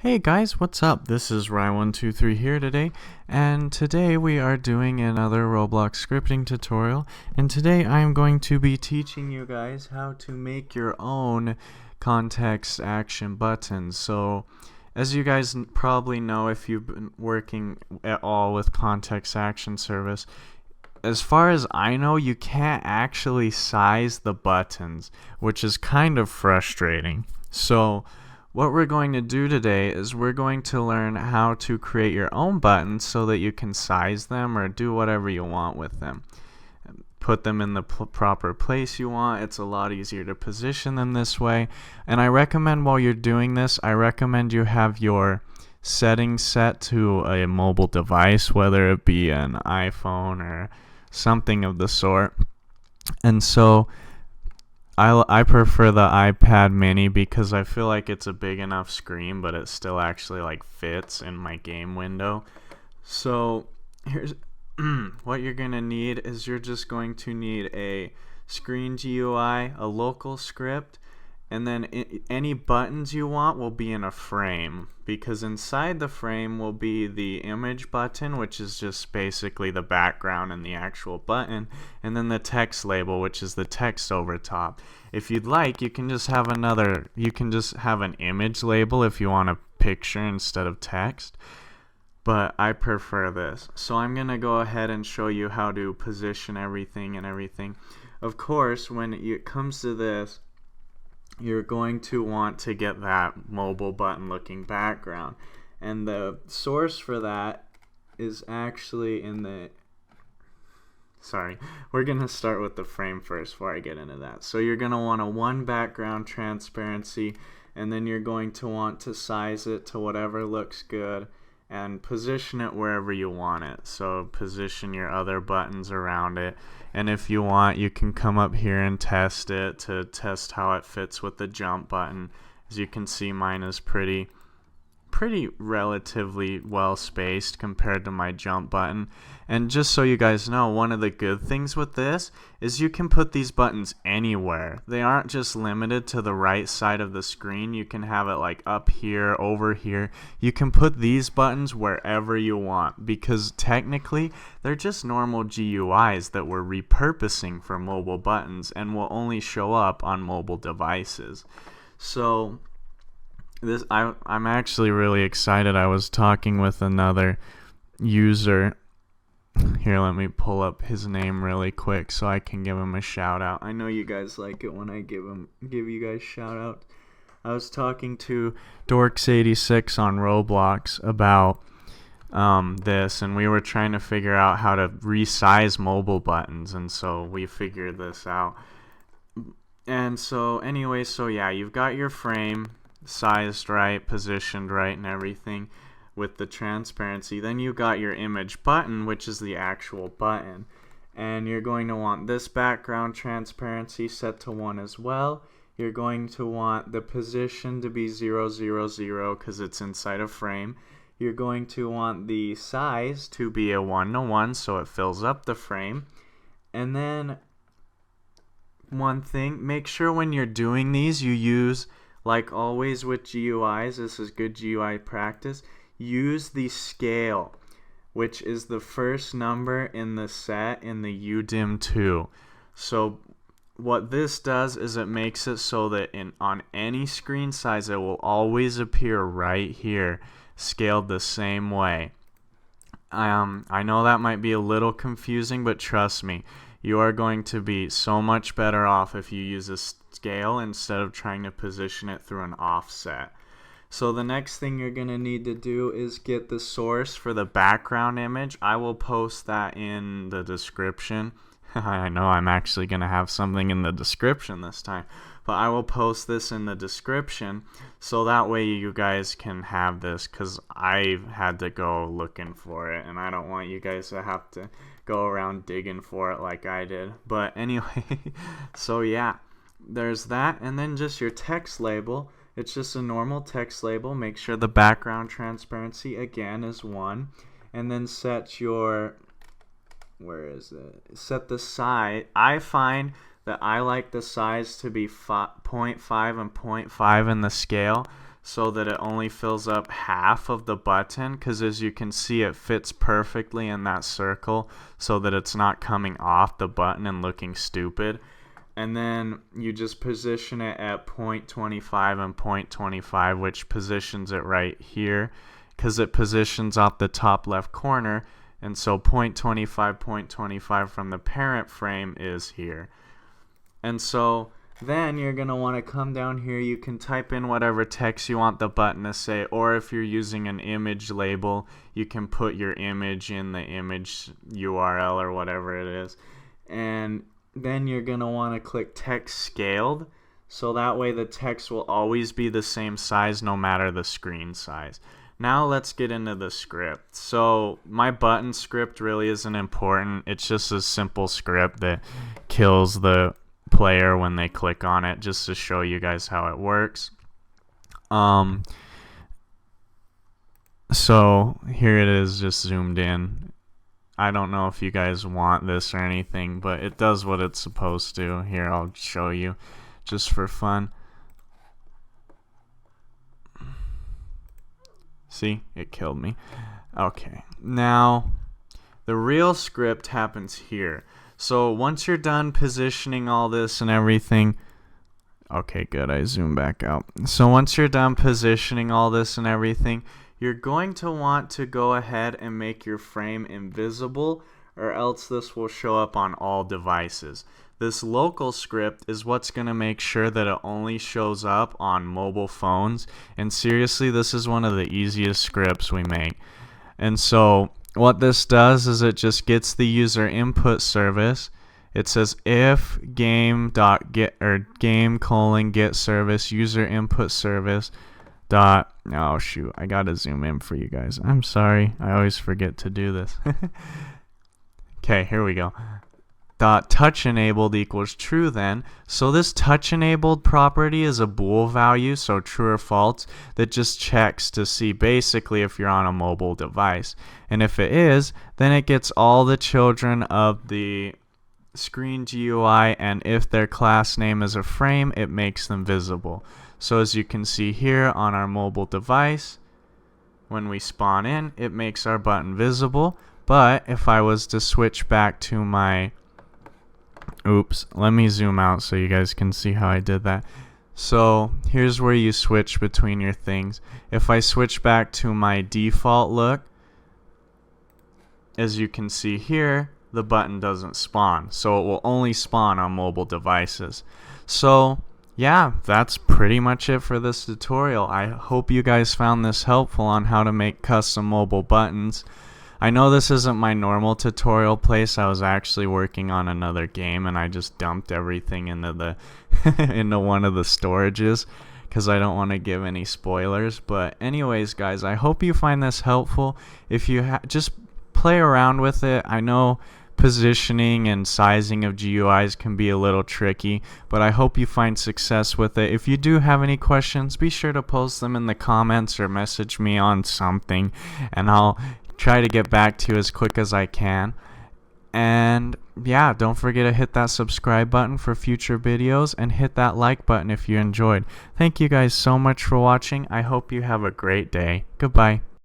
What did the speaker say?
Hey guys, what's up? This is Rye123 here today, and today we are doing another Roblox scripting tutorial, and today I am going to be teaching you guys how to make your own context action buttons. So, as you guys probably know if you've been working at all with Context Action Service, as far as I know, you can't actually size the buttons, which is kind of frustrating. So, what we're going to do today is we're going to learn how to create your own buttons so that you can size them or do whatever you want with them. Put them in the proper place you want. It's a lot easier to position them this way. And I recommend while you're doing this, I recommend you have your settings set to a mobile device, whether it be an iPhone or something of the sort. And so I prefer the iPad mini because I feel like it's a big enough screen, but it still actually like fits in my game window. So here's what you're gonna need is you're just going to need a screen GUI, a local script, and then any buttons you want will be in a frame, because inside the frame will be the image button, which is just basically the background and the actual button, and then the text label, which is the text over top. If you'd like, you can just have an image label if you want a picture instead of text, but I prefer this. So I'm gonna go ahead and show you how to position everything and everything. Of course, when it comes to this, you're going to want to get that mobile button looking background, and the source for that is actually in the we're gonna start with the frame first before I get into that. So you're gonna want a 1 background transparency, and then you're going to want to size it to whatever looks good and position it wherever you want it. So position your other buttons around it, and if you want, you can come up here and test it to test how it fits with the jump button. As you can see, mine is pretty relatively well spaced compared to my jump button. And just so you guys know, one of the good things with this is you can put these buttons anywhere. They aren't just limited to the right side of the screen. You can have it like up here, over here. You can put these buttons wherever you want, because technically they're just normal GUIs that we're repurposing for mobile buttons and will only show up on mobile devices. So I'm actually really excited. I was talking with another user. Here, let me pull up his name really quick so I can give him a shout out. I know you guys like it when I give you guys shout out. I was talking to Dorks86 on Roblox about this, and we were trying to figure out how to resize mobile buttons, and so we figured this out. And so anyway, so yeah, you've got your frame sized right, positioned right, and everything with the transparency. Then you got your image button, which is the actual button, and you're going to want this background transparency set to 1 as well. You're going to want the position to be 0, 0, 0 because it's inside a frame. You're going to want the size to be a 1:1 so it fills up the frame. And then one thing, make sure when you're doing these you use, like always with GUIs, this is good GUI practice, use the scale, which is the first number in the set in the UDIM2. So what this does is it makes it so that on any screen size it will always appear right here, scaled the same way. I know that might be a little confusing, but trust me, you are going to be so much better off if you use a scale instead of trying to position it through an offset. So the next thing you're going to need to do is get the source for the background image. I will post that in the description. I know I'm actually going to have something in the description this time, but I will post this in the description so that way you guys can have this, because I had to go looking for it and I don't want you guys to have to go around digging for it like I did. But anyway, so yeah, there's that. And then just your text label. It's just a normal text label. Make sure the background transparency again is 1, and then set your, set the size. I find that I like the size to be 0.5 and 0.5 in the scale. so that it only fills up half of the button, because as you can see, it fits perfectly in that circle so that it's not coming off the button and looking stupid. And then you just position it at 0.25 and 0.25, which positions it right here because it positions off the top left corner. And so 0.25, 0.25 from the parent frame is here. And so then you're going to want to come down here. You can type in whatever text you want the button to say, or if you're using an image label, you can put your image in the image URL or whatever it is. And then you're going to want to click text scaled, so that way the text will always be the same size no matter the screen size. Now let's get into the script. So my button script really isn't important. It's just a simple script that kills the player when they click on it, just to show you guys how it works. So here it is, just zoomed in. I don't know if you guys want this or anything, but it does what it's supposed to. Here, I'll show you just for fun. See, it killed me. Okay, now the real script happens here. So once you're done positioning all this and everything, okay, good, I zoom back out. So once you're done positioning all this and everything, you're going to want to go ahead and make your frame invisible, or else this will show up on all devices. This local script is what's going to make sure that it only shows up on mobile phones. And seriously, this is one of the easiest scripts we make. And so what this does is it just gets the user input service. It says if game.get or game:get service user input service dot, oh shoot, I gotta zoom in for you guys. I'm sorry, I always forget to do this. Okay, here we go. Dot touch enabled equals true then. So this touch enabled property is a bool value, so true or false, that just checks to see basically if you're on a mobile device. And if it is, then it gets all the children of the screen GUI, and if their class name is a frame, it makes them visible. So as you can see here on our mobile device, when we spawn in, it makes our button visible. But if I was to switch back to my, oops, let me zoom out so you guys can see how I did that. So here's where you switch between your things. If I switch back to my default look, as you can see here, the button doesn't spawn. So it will only spawn on mobile devices. So yeah, that's pretty much it for this tutorial. I hope you guys found this helpful on how to make custom mobile buttons. I know this isn't my normal tutorial place. I was actually working on another game and I just dumped everything into the into one of the storages because I don't want to give any spoilers. But anyways, guys, I hope you find this helpful. If you just play around with it. I know positioning and sizing of GUIs can be a little tricky, but I hope you find success with it. If you do have any questions, be sure to post them in the comments or message me on something, and I'll try to get back to you as quick as I can. And yeah, don't forget to hit that subscribe button for future videos and hit that like button if you enjoyed. Thank you guys so much for watching. I hope you have a great day. Goodbye.